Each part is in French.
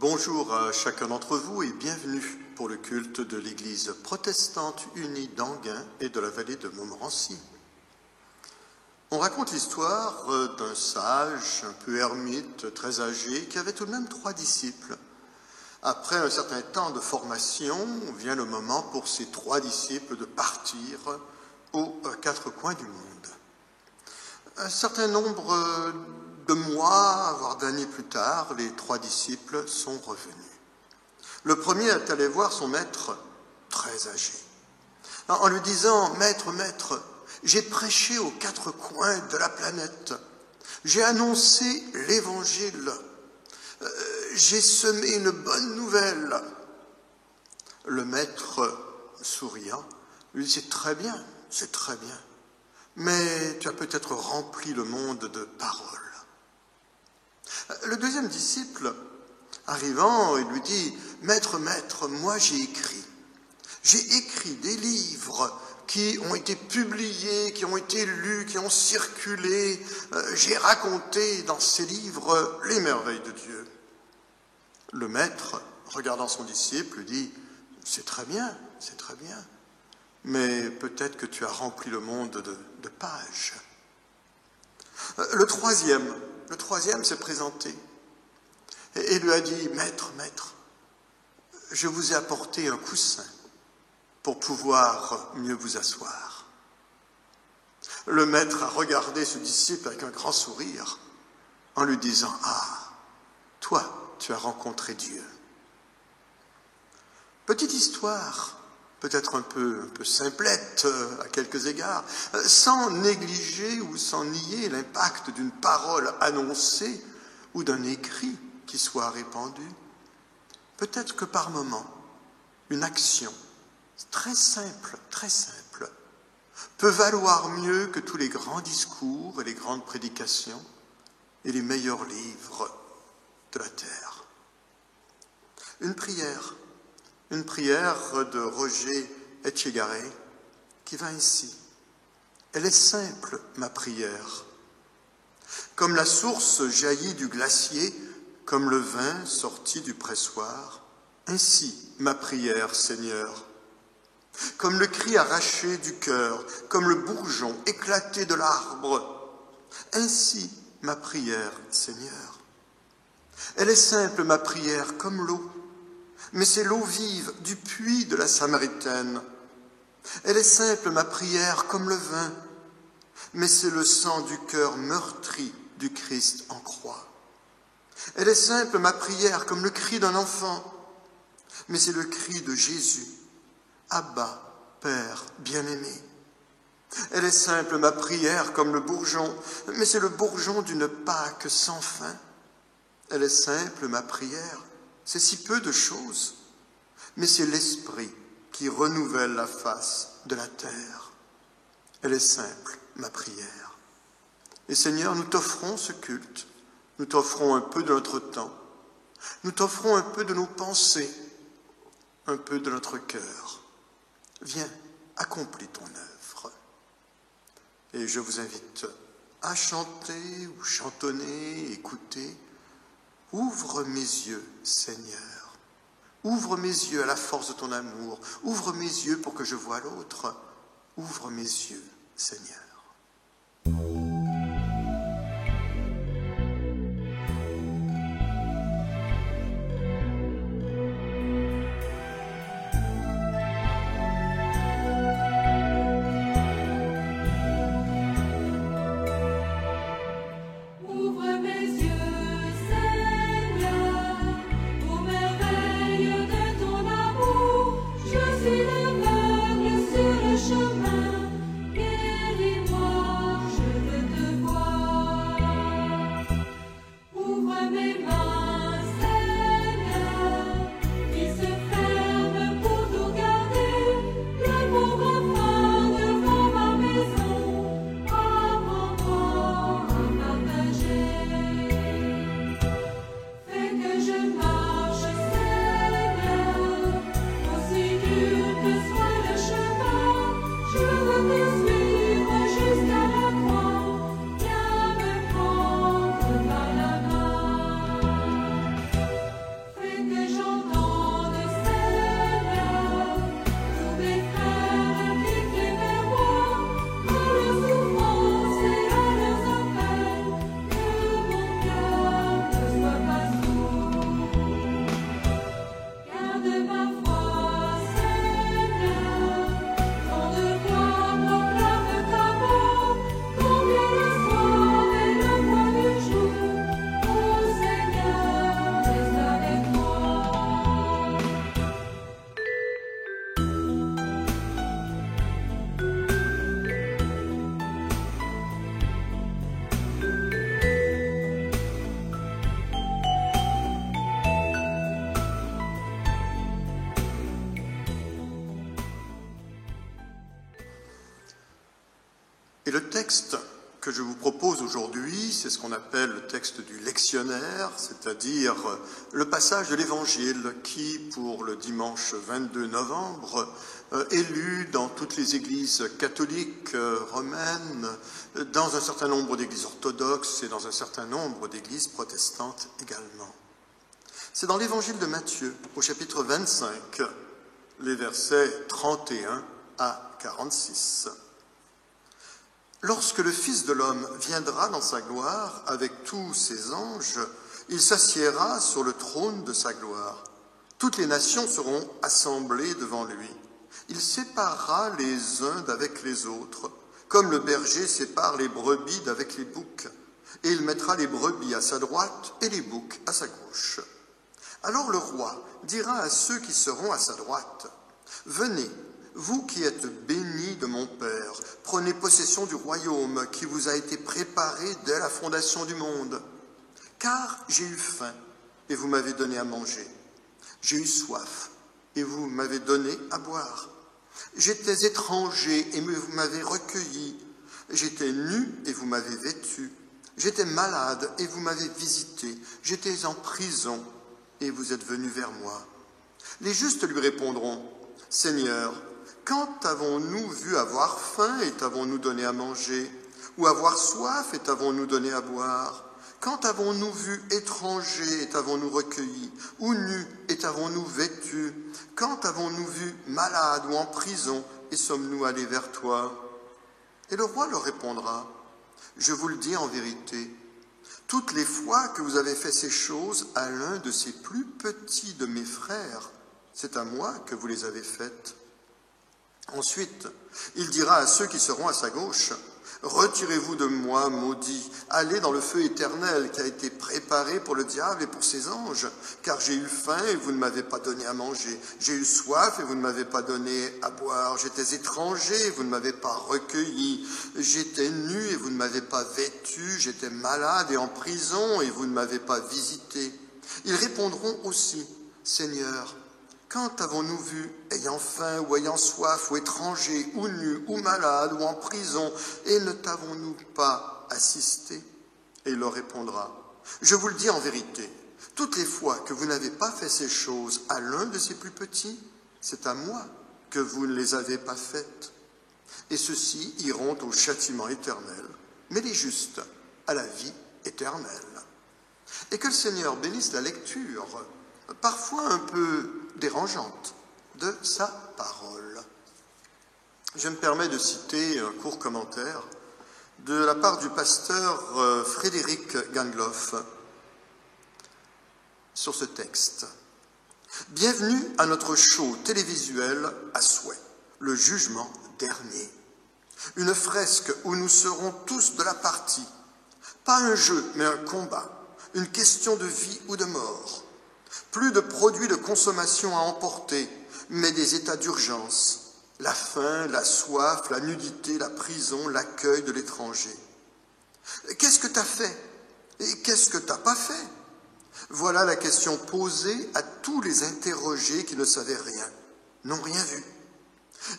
Bonjour à chacun d'entre vous et bienvenue pour le culte de l'Église protestante unie d'Anguin et de la vallée de Montmorency. On raconte l'histoire d'un sage, un peu ermite, très âgé, qui avait tout de même 3 disciples. Après un certain temps de formation, vient le moment pour ces 3 disciples de partir aux 4 coins du monde. Un certain nombre de mois, voire d'années plus tard, les 3 disciples sont revenus. Le premier est allé voir son maître très âgé, en lui disant « Maître, maître, j'ai prêché aux 4 coins de la planète, j'ai annoncé l'évangile, j'ai semé une bonne nouvelle. » Le maître, souriant, lui dit « c'est très bien, mais tu as peut-être rempli le monde de paroles. » Le deuxième disciple, arrivant, il lui dit « Maître, maître, moi j'ai écrit des livres qui ont été publiés, qui ont été lus, qui ont circulé. J'ai raconté dans ces livres les merveilles de Dieu. » Le maître, regardant son disciple, lui dit « C'est très bien, mais peut-être que tu as rempli le monde de pages. » Le troisième s'est présenté et lui a dit « Maître, maître, je vous ai apporté un coussin pour pouvoir mieux vous asseoir. » Le maître a regardé ce disciple avec un grand sourire en lui disant « Ah, toi, tu as rencontré Dieu. » Petite histoire, peut-être un peu simplette à quelques égards, sans négliger ou sans nier l'impact d'une parole annoncée ou d'un écrit qui soit répandu. Peut-être que par moments, une action très simple, peut valoir mieux que tous les grands discours et les grandes prédications et les meilleurs livres de la terre. Une prière de Roger Etchegaray qui va ainsi. Elle est simple, ma prière. Comme la source jaillit du glacier, comme le vin sorti du pressoir, ainsi ma prière, Seigneur. Comme le cri arraché du cœur, comme le bourgeon éclaté de l'arbre, ainsi ma prière, Seigneur. Elle est simple, ma prière, comme l'eau, mais c'est l'eau vive du puits de la Samaritaine. Elle est simple, ma prière, comme le vin, mais c'est le sang du cœur meurtri du Christ en croix. Elle est simple, ma prière, comme le cri d'un enfant, mais c'est le cri de Jésus, Abba, Père bien-aimé. Elle est simple, ma prière, comme le bourgeon, mais c'est le bourgeon d'une Pâque sans fin. Elle est simple, ma prière, c'est si peu de choses, mais c'est l'Esprit qui renouvelle la face de la terre. Elle est simple, ma prière. Et Seigneur, nous t'offrons ce culte, nous t'offrons un peu de notre temps, nous t'offrons un peu de nos pensées, un peu de notre cœur. Viens, accomplis ton œuvre. Et je vous invite à chanter ou chantonner, écouter. Ouvre mes yeux, Seigneur. Ouvre mes yeux à la force de ton amour. Ouvre mes yeux pour que je voie l'autre. Ouvre mes yeux, Seigneur. Chemin, guéris-moi, je veux le texte que je vous propose aujourd'hui, c'est ce qu'on appelle le texte du lectionnaire, c'est-à-dire le passage de l'Évangile qui, pour le dimanche 22 novembre, est lu dans toutes les églises catholiques romaines, dans un certain nombre d'églises orthodoxes et dans un certain nombre d'églises protestantes également. C'est dans l'Évangile de Matthieu, au chapitre 25, les versets 31 à 46. Lorsque le Fils de l'homme viendra dans sa gloire avec tous ses anges, il s'assiera sur le trône de sa gloire. Toutes les nations seront assemblées devant lui. Il séparera les uns d'avec les autres, comme le berger sépare les brebis d'avec les boucs, et il mettra les brebis à sa droite et les boucs à sa gauche. Alors le roi dira à ceux qui seront à sa droite, « Venez, vous qui êtes bénis de mon Père, prenez possession du royaume qui vous a été préparé dès la fondation du monde. Car j'ai eu faim, et vous m'avez donné à manger. J'ai eu soif, et vous m'avez donné à boire. J'étais étranger, et vous m'avez recueilli. J'étais nu, et vous m'avez vêtu. J'étais malade, et vous m'avez visité. J'étais en prison, et vous êtes venus vers moi. » Les justes lui répondront, « Seigneur, quand avons-nous vu avoir faim et t'avons-nous donné à manger? Ou avoir soif et t'avons-nous donné à boire? Quand avons-nous vu étranger et t'avons-nous recueilli? Ou nu et t'avons-nous vêtu? Quand avons-nous vu malade ou en prison et sommes-nous allés vers toi? » Et le roi leur répondra, « Je vous le dis en vérité, toutes les fois que vous avez fait ces choses à l'un de ces plus petits de mes frères, c'est à moi que vous les avez faites. » Ensuite, il dira à ceux qui seront à sa gauche, « Retirez-vous de moi, maudits, allez dans le feu éternel qui a été préparé pour le diable et pour ses anges, car j'ai eu faim et vous ne m'avez pas donné à manger, j'ai eu soif et vous ne m'avez pas donné à boire, j'étais étranger et vous ne m'avez pas recueilli, j'étais nu et vous ne m'avez pas vêtu, j'étais malade et en prison et vous ne m'avez pas visité. » Ils répondront aussi, « Seigneur, quand avons-nous vu, ayant faim ou ayant soif, ou étranger, ou nu, ou malade, ou en prison, et ne t'avons-nous pas assisté ?» Et il leur répondra, « Je vous le dis en vérité, toutes les fois que vous n'avez pas fait ces choses à l'un de ces plus petits, c'est à moi que vous ne les avez pas faites. Et ceux-ci iront au châtiment éternel, mais les justes à la vie éternelle. » Et que le Seigneur bénisse la lecture, parfois un peu dérangeante, de sa parole. Je me permets de citer un court commentaire de la part du pasteur Frédéric Gangloff sur ce texte. « Bienvenue à notre show télévisuel à souhait, le jugement dernier. Une fresque où nous serons tous de la partie. Pas un jeu, mais un combat, une question de vie ou de mort. Plus de produits de consommation à emporter, mais des états d'urgence. La faim, la soif, la nudité, la prison, l'accueil de l'étranger. Qu'est-ce que tu as fait? Et qu'est-ce que tu n'as pas fait? Voilà la question posée à tous les interrogés qui ne savaient rien, n'ont rien vu.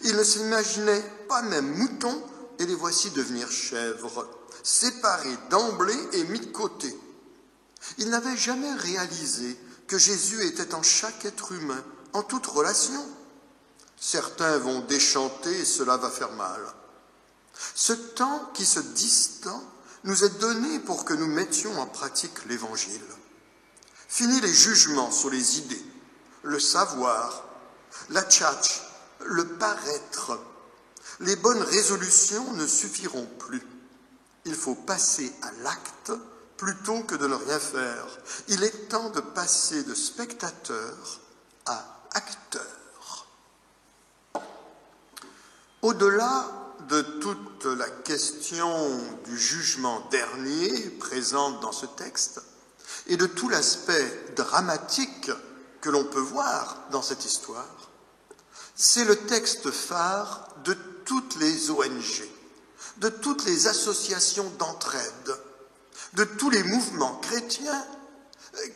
Ils ne s'imaginaient pas même moutons et les voici devenir chèvres, séparés d'emblée et mis de côté. Ils n'avaient jamais réalisé que Jésus était en chaque être humain, en toute relation. Certains vont déchanter et cela va faire mal. Ce temps qui se distend nous est donné pour que nous mettions en pratique l'Évangile. Fini les jugements sur les idées, le savoir, la tchatch, le paraître. Les bonnes résolutions ne suffiront plus. Il faut passer à l'acte plutôt que de ne rien faire. Il est temps de passer de spectateur à acteur. Au-delà de toute la question du jugement dernier présente dans ce texte, et de tout l'aspect dramatique que l'on peut voir dans cette histoire, c'est le texte phare de toutes les ONG, de toutes les associations d'entraide, de tous les mouvements chrétiens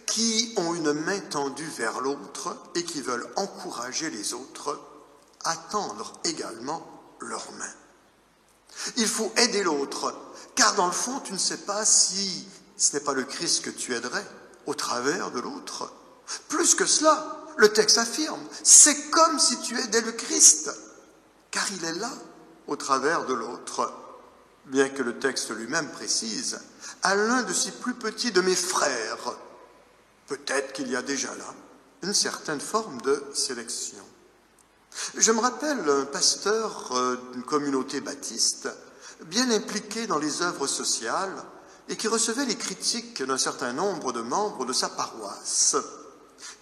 qui ont une main tendue vers l'autre et qui veulent encourager les autres à tendre également leurs mains. Il faut aider l'autre, car dans le fond, tu ne sais pas si ce n'est pas le Christ que tu aiderais au travers de l'autre. Plus que cela, le texte affirme, c'est comme si tu aidais le Christ, car il est là au travers de l'autre. Bien que le texte lui-même précise, à l'un de ses plus petits de mes frères, peut-être qu'il y a déjà là une certaine forme de sélection. Je me rappelle un pasteur d'une communauté baptiste, bien impliqué dans les œuvres sociales et qui recevait les critiques d'un certain nombre de membres de sa paroisse,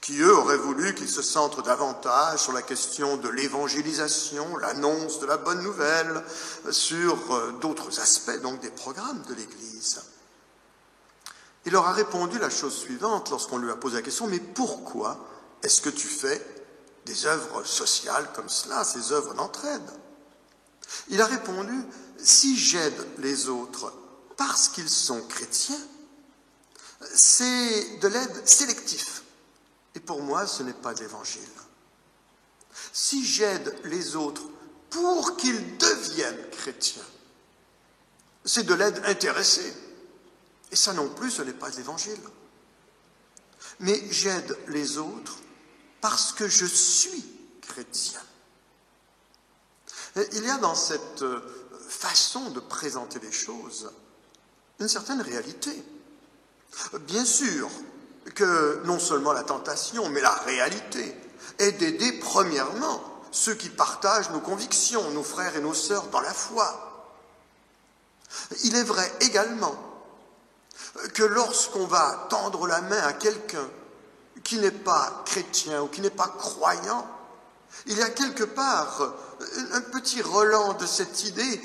qui eux auraient voulu qu'il se centre davantage sur la question de l'évangélisation, l'annonce de la bonne nouvelle, sur d'autres aspects donc des programmes de l'Église. Il leur a répondu la chose suivante lorsqu'on lui a posé la question, mais pourquoi est-ce que tu fais des œuvres sociales comme cela, ces œuvres d'entraide? Il a répondu, si j'aide les autres parce qu'ils sont chrétiens, c'est de l'aide sélective. Et pour moi, ce n'est pas de l'évangile. Si j'aide les autres pour qu'ils deviennent chrétiens, c'est de l'aide intéressée. Et ça non plus, ce n'est pas de l'évangile. Mais j'aide les autres parce que je suis chrétien. Et il y a dans cette façon de présenter les choses une certaine réalité. Bien sûr que non seulement la tentation, mais la réalité est d'aider premièrement ceux qui partagent nos convictions, nos frères et nos sœurs dans la foi. Il est vrai également que lorsqu'on va tendre la main à quelqu'un qui n'est pas chrétien ou qui n'est pas croyant, il y a quelque part un petit relent de cette idée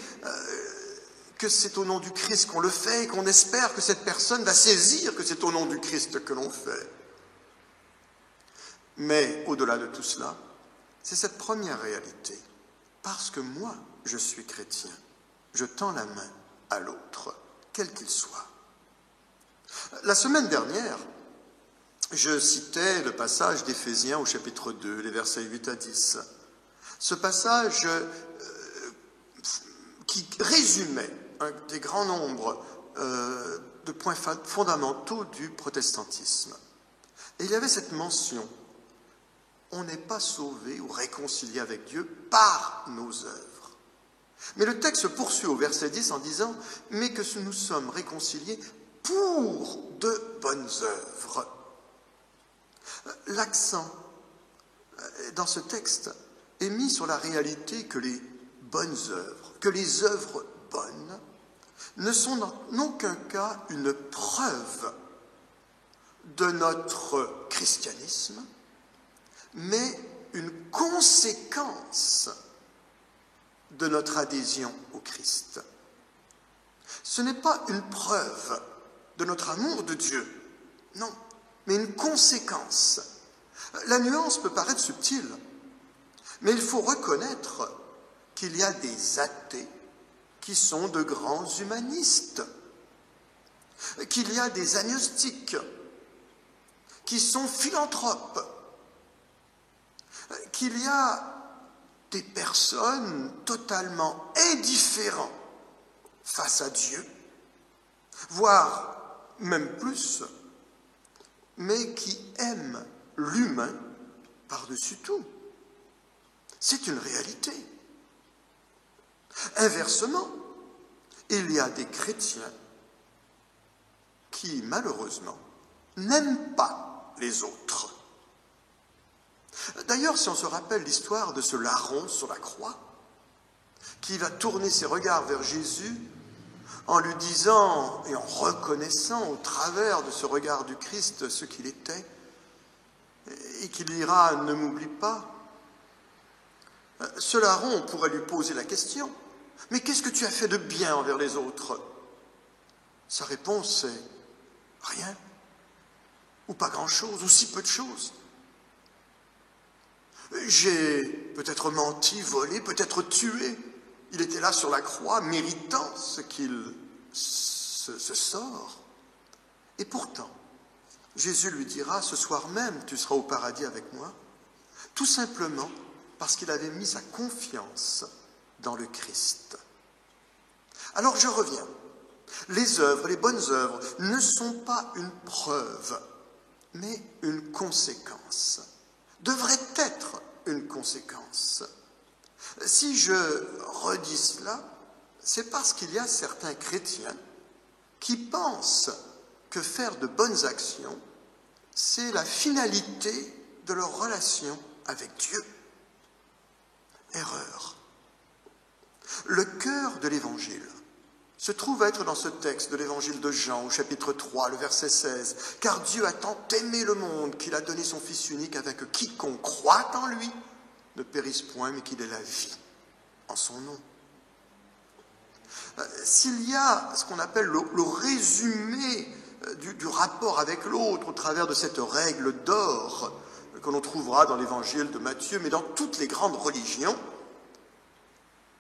que c'est au nom du Christ qu'on le fait et qu'on espère que cette personne va saisir que c'est au nom du Christ que l'on fait. Mais au-delà de tout cela, c'est cette première réalité. Parce que moi, je suis chrétien, je tends la main à l'autre, quel qu'il soit. La semaine dernière, je citais le passage d'Éphésiens au chapitre 2, les versets 8 à 10. Ce passage qui résumait un des grands nombres de points fondamentaux du protestantisme. Et il y avait cette mention, on n'est pas sauvé ou réconcilié avec Dieu par nos œuvres. Mais le texte poursuit au verset 10 en disant, mais que nous sommes réconciliés pour de bonnes œuvres. L'accent dans ce texte est mis sur la réalité que les bonnes œuvres, que les œuvres bonnes, ne sont en aucun cas une preuve de notre christianisme, mais une conséquence de notre adhésion au Christ. Ce n'est pas une preuve de notre amour de Dieu, non, mais une conséquence. La nuance peut paraître subtile, mais il faut reconnaître qu'il y a des athées qui sont de grands humanistes, qu'il y a des agnostiques qui sont philanthropes, qu'il y a des personnes totalement indifférentes face à Dieu, voire même plus, mais qui aiment l'humain par-dessus tout. C'est une réalité. Inversement, il y a des chrétiens qui, malheureusement, n'aiment pas les autres. D'ailleurs, si on se rappelle l'histoire de ce larron sur la croix, qui va tourner ses regards vers Jésus en lui disant et en reconnaissant au travers de ce regard du Christ ce qu'il était, et qu'il dira « ne m'oublie pas », ce larron, on pourrait lui poser la question « mais qu'est-ce que tu as fait de bien envers les autres ?» Sa réponse est « rien » ou pas grand-chose, ou si peu de choses. J'ai peut-être menti, volé, peut-être tué. Il était là sur la croix, méritant ce qu'il se sort. Et pourtant, Jésus lui dira, ce soir même, tu seras au paradis avec moi, tout simplement parce qu'il avait mis sa confiance dans le Christ. Alors je reviens. Les œuvres, les bonnes œuvres, ne sont pas une preuve, mais une conséquence. Devraient être une conséquence. Si je redis cela, c'est parce qu'il y a certains chrétiens qui pensent que faire de bonnes actions, c'est la finalité de leur relation avec Dieu. Erreur. Le cœur de l'Évangile se trouve être dans ce texte de l'Évangile de Jean, au chapitre 3, le verset 16. « Car Dieu a tant aimé le monde qu'il a donné son Fils unique afin que quiconque croit en lui ne périsse point, mais qu'il ait la vie en son nom. » S'il y a ce qu'on appelle le résumé du rapport avec l'autre au travers de cette règle d'or que l'on trouvera dans l'Évangile de Matthieu, mais dans toutes les grandes religions,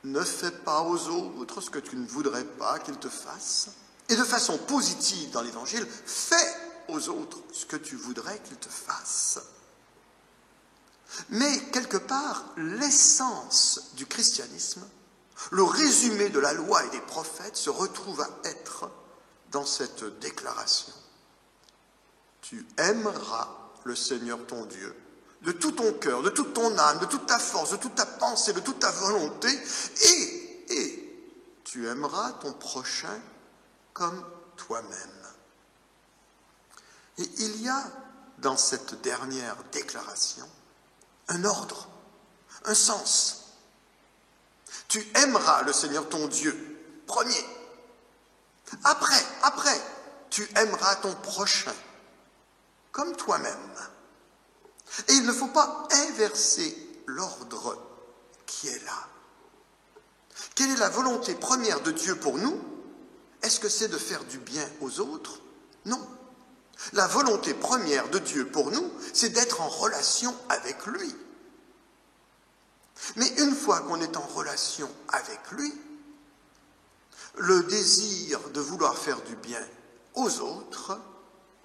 ne fais pas aux autres ce que tu ne voudrais pas qu'ils te fassent. Et de façon positive dans l'Évangile, fais aux autres ce que tu voudrais qu'ils te fassent. Mais quelque part, l'essence du christianisme, le résumé de la loi et des prophètes se retrouve à être dans cette déclaration. Tu aimeras le Seigneur ton Dieu de tout ton cœur, de toute ton âme, de toute ta force, de toute ta pensée, de toute ta volonté, et tu aimeras ton prochain comme toi-même. Et il y a dans cette dernière déclaration un ordre, un sens. Tu aimeras le Seigneur ton Dieu, premier. Après, tu aimeras ton prochain comme toi-même. Et il ne faut pas inverser l'ordre qui est là. Quelle est la volonté première de Dieu pour nous? Est-ce que c'est de faire du bien aux autres? Non. La volonté première de Dieu pour nous, c'est d'être en relation avec lui. Mais une fois qu'on est en relation avec lui, le désir de vouloir faire du bien aux autres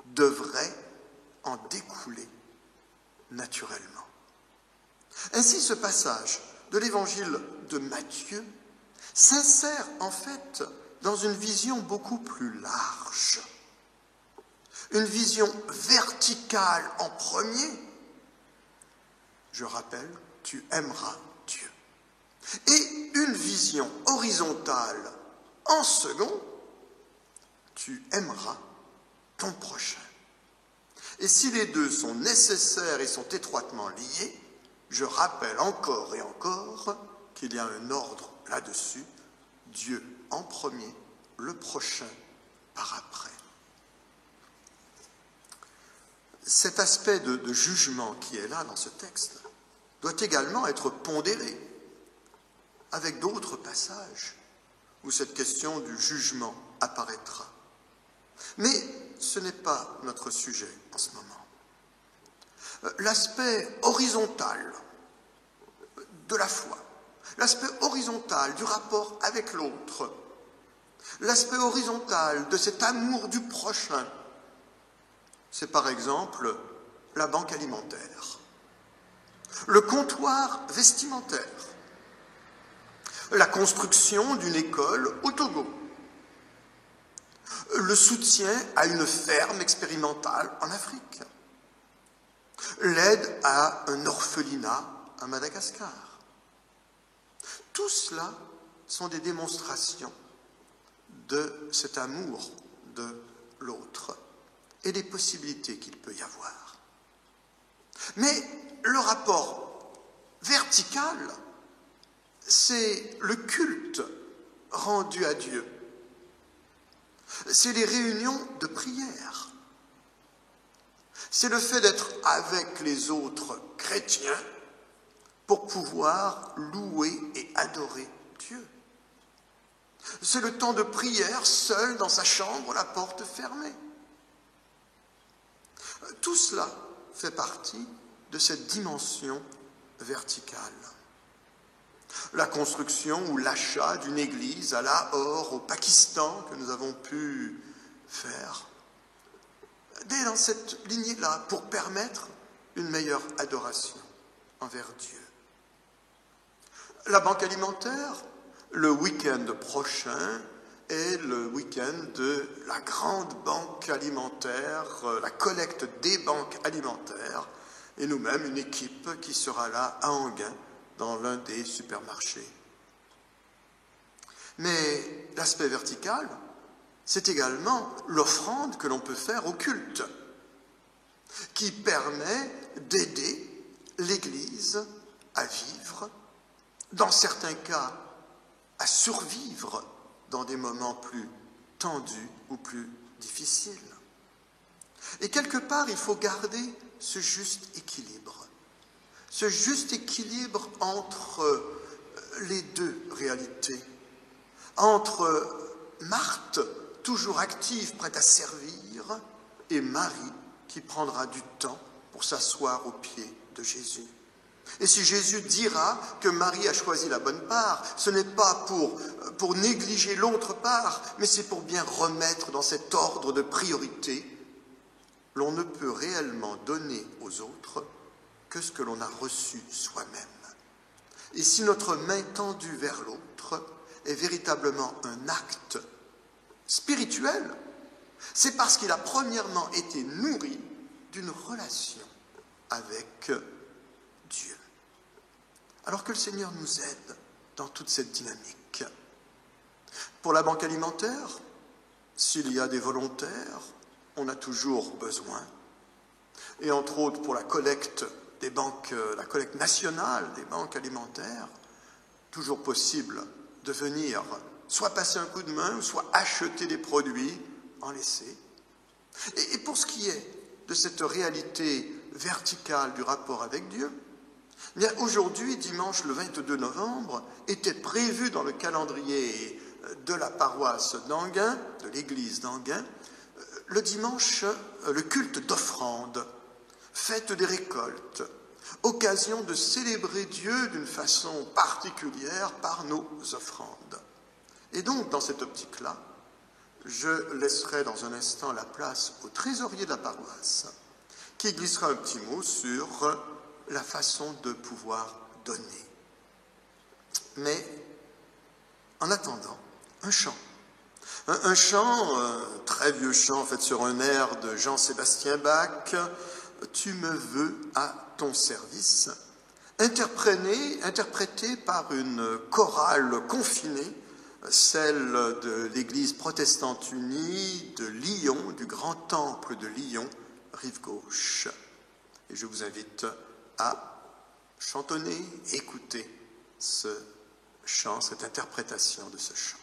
devrait en découler naturellement. Ainsi, ce passage de l'Évangile de Matthieu s'insère en fait dans une vision beaucoup plus large. Une vision verticale en premier. Je rappelle, tu aimeras Dieu. Et une vision horizontale en second, tu aimeras ton prochain. Et si les deux sont nécessaires et sont étroitement liés, je rappelle encore et encore qu'il y a un ordre là-dessus, Dieu en premier, le prochain par après. Cet aspect de jugement qui est là dans ce texte doit également être pondéré avec d'autres passages où cette question du jugement apparaîtra. Mais ce n'est pas notre sujet en ce moment. L'aspect horizontal de la foi, l'aspect horizontal du rapport avec l'autre, l'aspect horizontal de cet amour du prochain, c'est par exemple la banque alimentaire, le comptoir vestimentaire, la construction d'une école au Togo, le soutien à une ferme expérimentale en Afrique, l'aide à un orphelinat à Madagascar. Tout cela sont des démonstrations de cet amour de l'autre et des possibilités qu'il peut y avoir. Mais le rapport vertical, c'est le culte rendu à Dieu. C'est les réunions de prière. C'est le fait d'être avec les autres chrétiens pour pouvoir louer et adorer Dieu. C'est le temps de prière seul dans sa chambre, la porte fermée. Tout cela fait partie de cette dimension verticale. La construction ou l'achat d'une église à Lahore, au Pakistan, que nous avons pu faire, dès dans cette lignée-là, pour permettre une meilleure adoration envers Dieu. La banque alimentaire, le week-end prochain, est le week-end de la grande banque alimentaire, la collecte des banques alimentaires, et nous-mêmes une équipe qui sera là à Enghien, dans l'un des supermarchés. Mais l'aspect vertical, c'est également l'offrande que l'on peut faire au culte, qui permet d'aider l'Église à vivre, dans certains cas à survivre dans des moments plus tendus ou plus difficiles. Et quelque part, il faut garder ce juste équilibre entre les deux réalités, entre Marthe, toujours active, prête à servir, et Marie, qui prendra du temps pour s'asseoir aux pieds de Jésus. Et si Jésus dira que Marie a choisi la bonne part, ce n'est pas pour négliger l'autre part, mais c'est pour bien remettre dans cet ordre de priorité. L'on ne peut réellement donner aux autres que ce que l'on a reçu soi-même. Et si notre main tendue vers l'autre est véritablement un acte spirituel, c'est parce qu'il a premièrement été nourri d'une relation avec Dieu. Alors que le Seigneur nous aide dans toute cette dynamique. Pour la banque alimentaire, s'il y a des volontaires, on a toujours besoin. Et entre autres pour la collecte des banques, la collecte nationale des banques alimentaires, toujours possible de venir soit passer un coup de main, soit acheter des produits, en laisser. Et pour ce qui est de cette réalité verticale du rapport avec Dieu, eh bien aujourd'hui, dimanche le 22 novembre, était prévu dans le calendrier de la paroisse d'Enghien, de l'église d'Enghien, le dimanche, le culte d'offrande, fête des récoltes, occasion de célébrer Dieu d'une façon particulière par nos offrandes. Et donc, dans cette optique-là, je laisserai dans un instant la place au trésorier de la paroisse, qui glissera un petit mot sur la façon de pouvoir donner. Mais, en attendant, un chant. Un chant, un très vieux chant, fait sur un air de Jean-Sébastien Bach, « Tu me veux à ton service », interprété par une chorale confinée, celle de l'Église protestante unie de Lyon, du grand temple de Lyon, rive gauche. Et je vous invite à chantonner, écouter ce chant, cette interprétation de ce chant.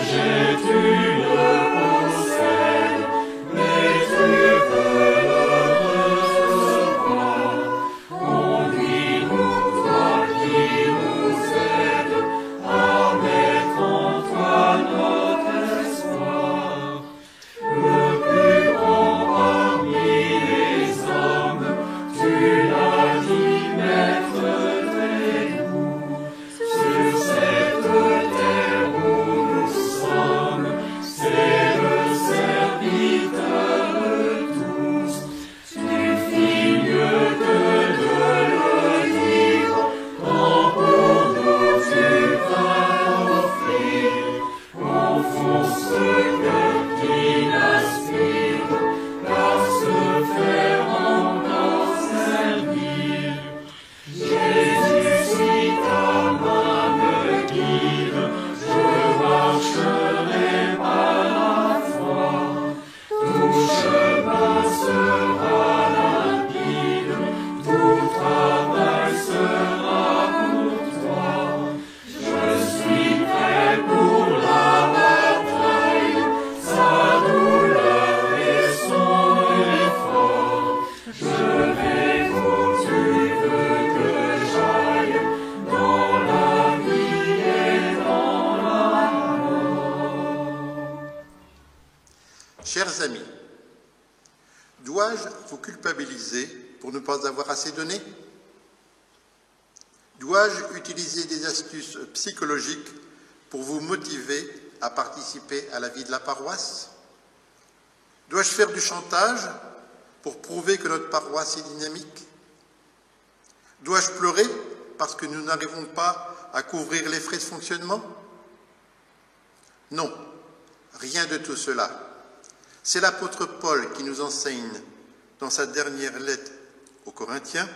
Je vous culpabiliser pour ne pas avoir assez donné? Dois-je utiliser des astuces psychologiques pour vous motiver à participer à la vie de la paroisse? Dois-je faire du chantage pour prouver que notre paroisse est dynamique? Dois-je pleurer parce que nous n'arrivons pas à couvrir les frais de fonctionnement? Non, rien de tout cela. C'est l'apôtre Paul qui nous enseigne dans sa dernière lettre aux Corinthiens: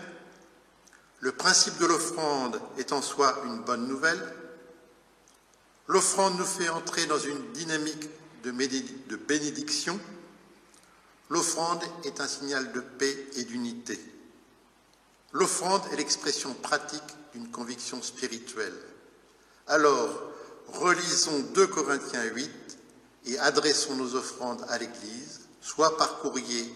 le principe de l'offrande est en soi une bonne nouvelle. L'offrande nous fait entrer dans une dynamique de bénédiction. L'offrande est un signal de paix et d'unité. L'offrande est l'expression pratique d'une conviction spirituelle. Alors, relisons 2 Corinthiens 8 et adressons nos offrandes à l'Église, soit par courrier,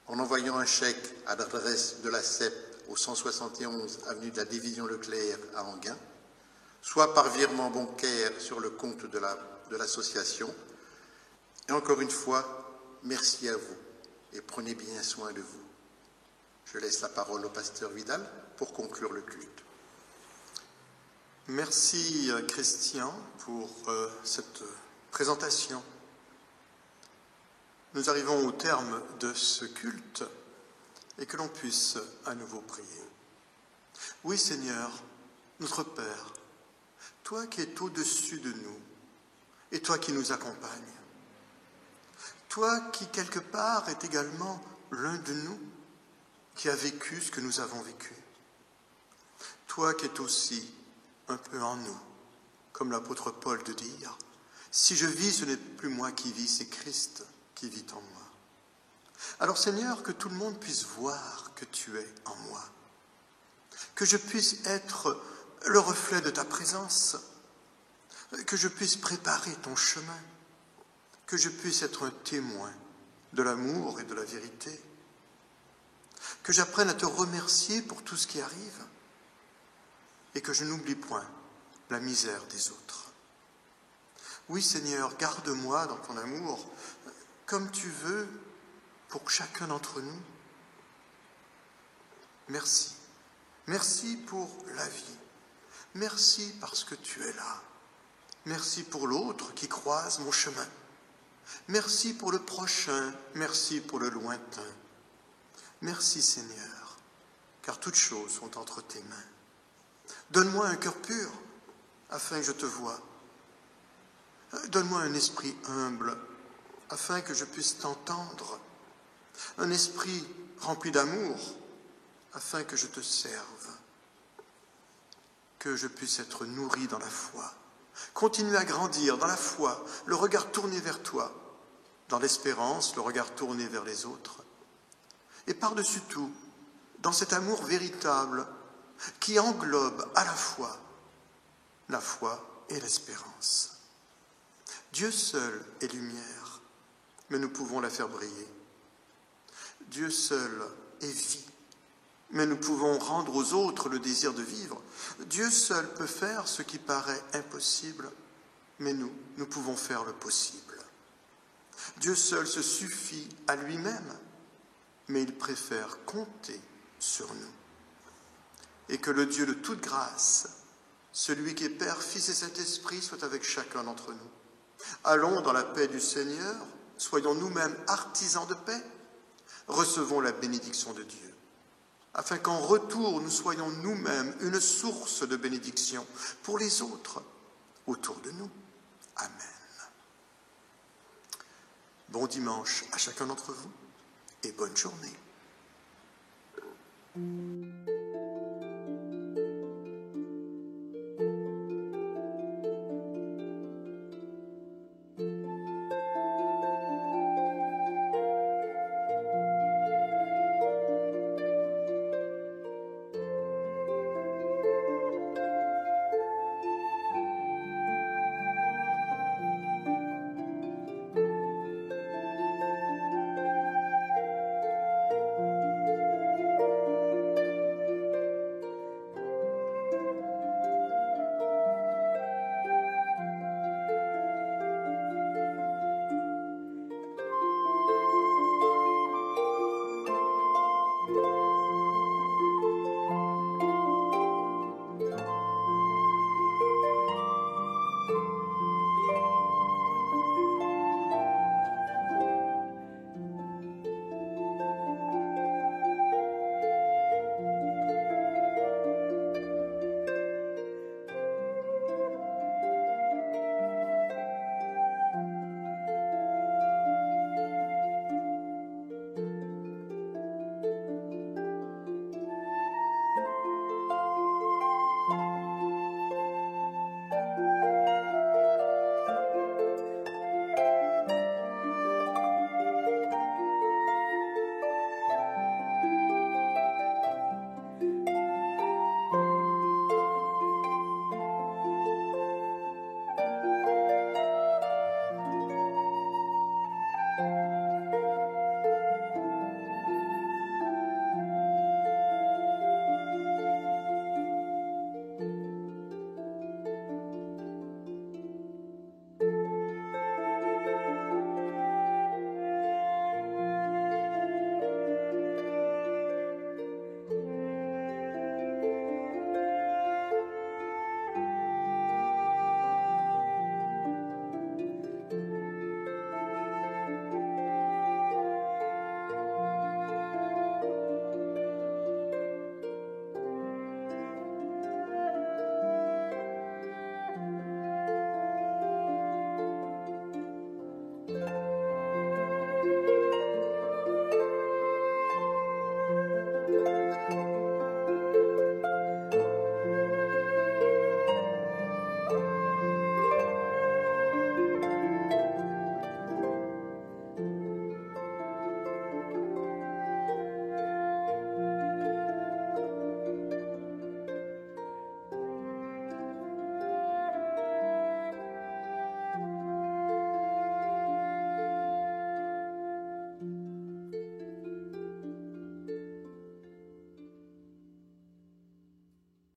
en envoyant un chèque à l'adresse de la CEP au 171 avenue de la Division Leclerc à Enghien, soit par virement bancaire sur le compte de l'association. Et encore une fois, merci à vous et prenez bien soin de vous. Je laisse la parole au pasteur Vidal pour conclure le culte. Merci Christian pour cette présentation. Nous arrivons au terme de ce culte et que l'on puisse à nouveau prier. Oui Seigneur, notre Père, toi qui es au-dessus de nous et toi qui nous accompagnes, toi qui quelque part est également l'un de nous qui a vécu ce que nous avons vécu, toi qui es aussi un peu en nous, comme l'apôtre Paul de dire: si je vis, ce n'est plus moi qui vis, c'est Christ qui vit en moi. Alors Seigneur, que tout le monde puisse voir que tu es en moi, que je puisse être le reflet de ta présence, que je puisse préparer ton chemin, que je puisse être un témoin de l'amour et de la vérité, que j'apprenne à te remercier pour tout ce qui arrive et que je n'oublie point la misère des autres. Oui Seigneur, garde-moi dans ton amour comme tu veux pour chacun d'entre nous. Merci. Merci pour la vie. Merci parce que tu es là. Merci pour l'autre qui croise mon chemin. Merci pour le prochain. Merci pour le lointain. Merci Seigneur, car toutes choses sont entre tes mains. Donne-moi un cœur pur afin que je te voie. Donne-moi un esprit humble afin que je puisse t'entendre. Un esprit rempli d'amour afin que je te serve. Que je puisse être nourri dans la foi. Continuer à grandir dans la foi, le regard tourné vers toi. Dans l'espérance, le regard tourné vers les autres. Et par-dessus tout, dans cet amour véritable qui englobe à la foi et l'espérance. Dieu seul est lumière, mais nous pouvons la faire briller. Dieu seul est vie, mais nous pouvons rendre aux autres le désir de vivre. Dieu seul peut faire ce qui paraît impossible, mais nous pouvons faire le possible. Dieu seul se suffit à lui-même, mais il préfère compter sur nous. Et que le Dieu de toute grâce, celui qui est Père, Fils et Saint-Esprit, soit avec chacun d'entre nous. Allons dans la paix du Seigneur, soyons nous-mêmes artisans de paix, recevons la bénédiction de Dieu, afin qu'en retour nous soyons nous-mêmes une source de bénédiction pour les autres autour de nous. Amen. Bon dimanche à chacun d'entre vous et bonne journée.